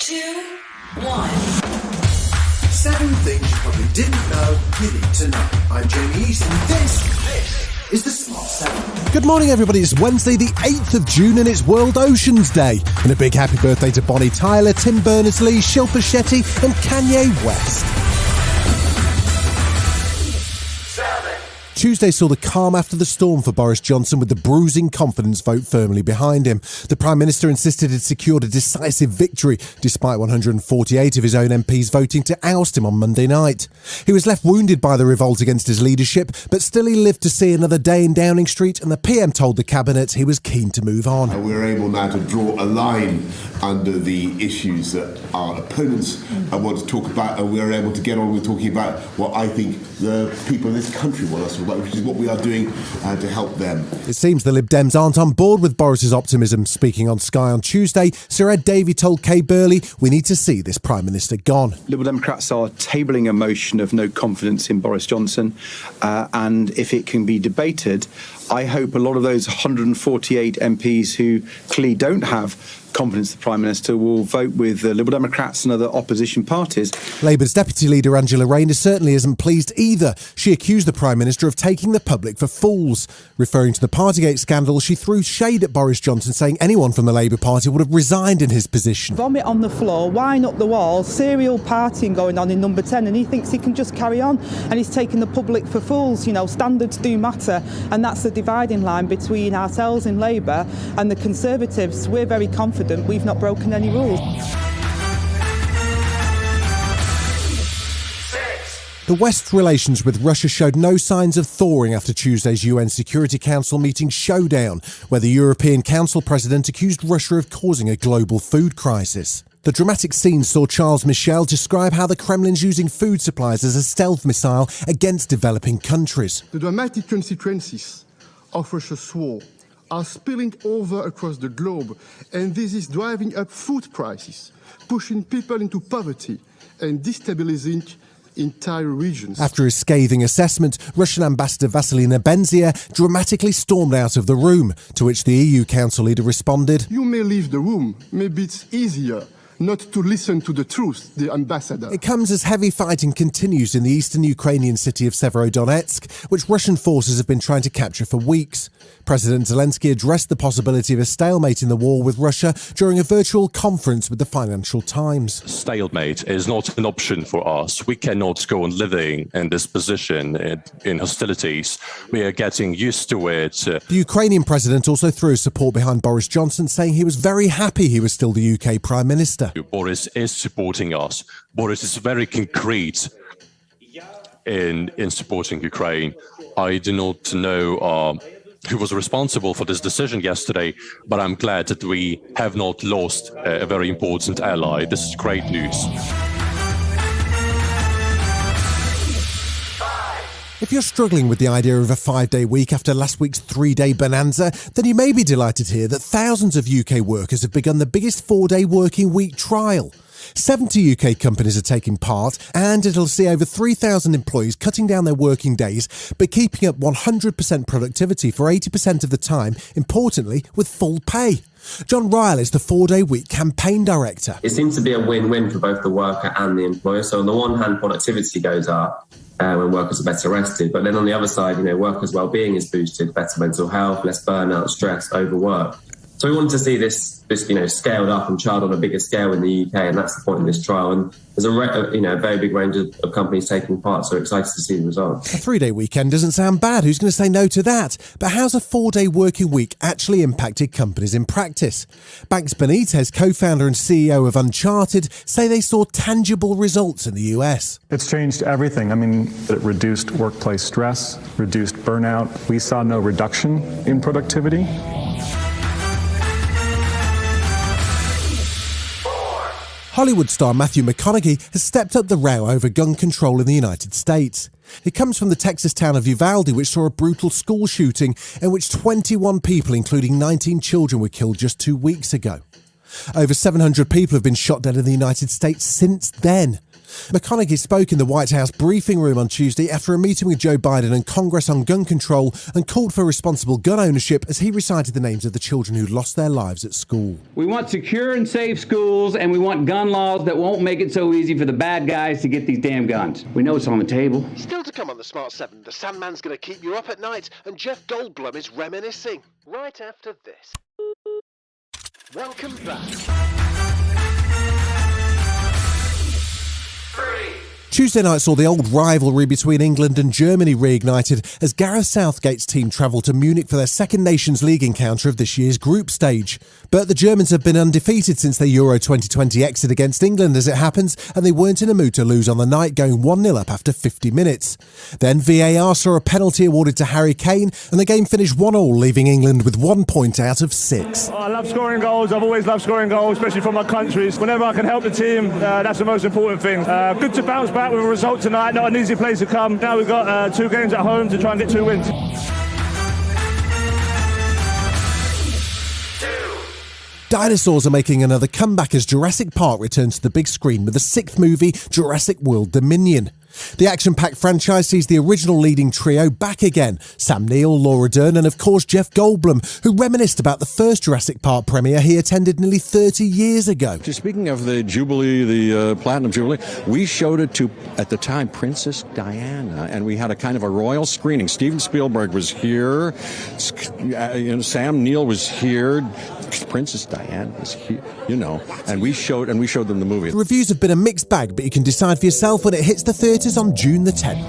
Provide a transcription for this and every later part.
2, 1. 7 things you probably didn't know you need to know. I'm Jamie East, and this is the Smart 7. Good morning, everybody. It's Wednesday, the 8th of June, and it's World Oceans Day. And a big happy birthday to Bonnie Tyler, Tim Berners-Lee, Shilpa Shetty, and Kanye West. Tuesday saw the calm after the storm for Boris Johnson, with the bruising confidence vote firmly behind him. The Prime Minister insisted he'd secured a decisive victory, despite 148 of his own MPs voting to oust him on Monday night. He was left wounded by the revolt against his leadership, but still he lived to see another day in Downing Street, and the PM told the Cabinet he was keen to move on. We're able now to draw a line under the issues that our opponents want to talk about, and we're able to get on with talking about what I think the people in this country want us to talk about, which is what we are doing to help them. It seems the Lib Dems aren't on board with Boris's optimism. Speaking on Sky on Tuesday, Sir Ed Davey told Kay Burley, "We need to see this Prime Minister gone." Liberal Democrats are tabling a motion of no confidence in Boris Johnson, and if it can be debated, I hope a lot of those 148 MPs who clearly don't have confidence in the Prime Minister will vote with the Liberal Democrats and other opposition parties. Labour's Deputy Leader Angela Rayner certainly isn't pleased either. She accused the Prime Minister of taking the public for fools. Referring to the Partygate scandal, she threw shade at Boris Johnson, saying anyone from the Labour Party would have resigned in his position. Vomit on the floor, wine up the wall, serial partying going on in number 10, and he thinks he can just carry on, and he's taking the public for fools. You know, standards do matter, and that's the dividing line between ourselves in Labour and the Conservatives. We're very confident we've not broken any rules. The West's relations with Russia showed no signs of thawing after Tuesday's UN Security Council meeting showdown, where the European Council President accused Russia of causing a global food crisis. The dramatic scene saw Charles Michel describe how the Kremlin's using food supplies as a stealth missile against developing countries. The dramatic consequences of Russia's war are spilling over across the globe, and this is driving up food prices, pushing people into poverty and destabilizing entire regions. After his scathing assessment, Russian Ambassador Vasilina Benzia dramatically stormed out of the room, to which the EU Council leader responded, "You may leave the room. Maybe it's easier not to listen to the truth, the ambassador." It comes as heavy fighting continues in the eastern Ukrainian city of Severodonetsk, which Russian forces have been trying to capture for weeks. President Zelensky addressed the possibility of a stalemate in the war with Russia during a virtual conference with the Financial Times. Stalemate is not an option for us. We cannot go on living in this position in hostilities. We are getting used to it. The Ukrainian president also threw his support behind Boris Johnson, saying he was very happy he was still the UK Prime Minister. Boris is supporting us. Boris is very concrete in supporting Ukraine. I do not know who was responsible for this decision yesterday, but I'm glad that we have not lost a very important ally. This is great news. If you're struggling with the idea of a 5-day week after last week's 3-day bonanza, then you may be delighted to hear that thousands of UK workers have begun the biggest 4-day working week trial. 70 UK companies are taking part, and it'll see over 3,000 employees cutting down their working days but keeping up 100% productivity for 80% of the time, importantly with full pay. John Ryle is the 4-day week campaign director. It seems to be a win-win for both the worker and the employer. So on the one hand, productivity goes up when workers are better rested, but then on the other side, workers' well-being is boosted, better mental health, less burnout, stress, overwork. So we wanted to see this scaled up and trialled on a bigger scale in the UK, and that's the point of this trial. And there's a very big range of companies taking part, so we're excited to see the results. A 3-day weekend doesn't sound bad. Who's going to say no to that? But how's a 4-day working week actually impacted companies in practice? Banks Benitez, co-founder and CEO of Uncharted, say they saw tangible results in the US. It's changed everything. I mean, it reduced workplace stress, reduced burnout. We saw no reduction in productivity. Hollywood star Matthew McConaghey has stepped up the row over gun control in the United States. It comes from the Texas town of Uvalde, which saw a brutal school shooting in which 21 people, including 19 children, were killed just 2 weeks ago. Over 700 people have been shot dead in the United States since then. McConaghey spoke in the White House briefing room on Tuesday after a meeting with Joe Biden and Congress on gun control and called for responsible gun ownership as he recited the names of the children who lost their lives at school. We want secure and safe schools, and we want gun laws that won't make it so easy for the bad guys to get these damn guns. We know it's on the table. Still to come on the Smart 7, the Sandman's going to keep you up at night, and Jeff Goldblum is reminiscing right after this. Welcome back. Tuesday night saw the old rivalry between England and Germany reignited as Gareth Southgate's team travelled to Munich for their second Nations League encounter of this year's group stage. But the Germans have been undefeated since their Euro 2020 exit against England as it happens, and they weren't in a mood to lose on the night, going 1-0 up after 50 minutes. Then VAR saw a penalty awarded to Harry Kane, and the game finished 1-1, leaving England with 1 point out of 6. I love scoring goals. I've always loved scoring goals, especially for my countries. Whenever I can help the team, that's the most important thing. Good to bounce back with a result tonight, not an easy place to come. Now we've got 2 games at home to try and get 2 wins. Dinosaurs are making another comeback as Jurassic Park returns to the big screen with the 6th movie, Jurassic World Dominion. The action-packed franchise sees the original leading trio back again, Sam Neill, Laura Dern and of course Jeff Goldblum, who reminisced about the first Jurassic Park premiere he attended nearly 30 years ago. Speaking of the Jubilee, the Platinum Jubilee, we showed it to, at the time, Princess Diana, and we had a kind of a royal screening. Steven Spielberg was here, Sam Neill was here, Princess Diana was here, and we showed them the movie. The reviews have been a mixed bag, but you can decide for yourself when it hits the theatres on June the 10th.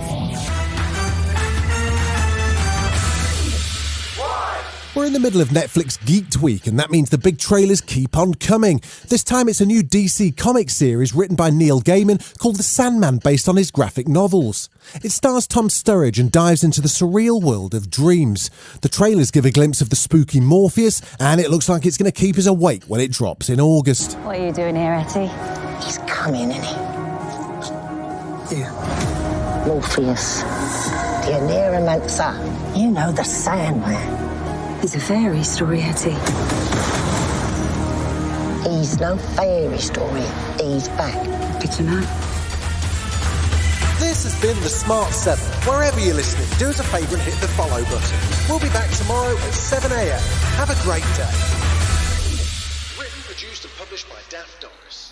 We're in the middle of Netflix Geeked Week, and that means the big trailers keep on coming. This time it's a new DC comic series written by Neil Gaiman called The Sandman, based on his graphic novels. It stars Tom Sturridge and dives into the surreal world of dreams. The trailers give a glimpse of the spooky Morpheus, and it looks like it's going to keep us awake when it drops in August. What are you doing here, Etty? He's coming, isn't he? Yeah. Morpheus, the Neuromancer, the Sandman. He's a fairy story, Etty. He's no fairy story. He's back. Good to know. This has been The Smart 7. Wherever you're listening, do us a favour and hit the follow button. We'll be back tomorrow at 7 a.m. Have a great day. Written, produced and published by Daft Doris.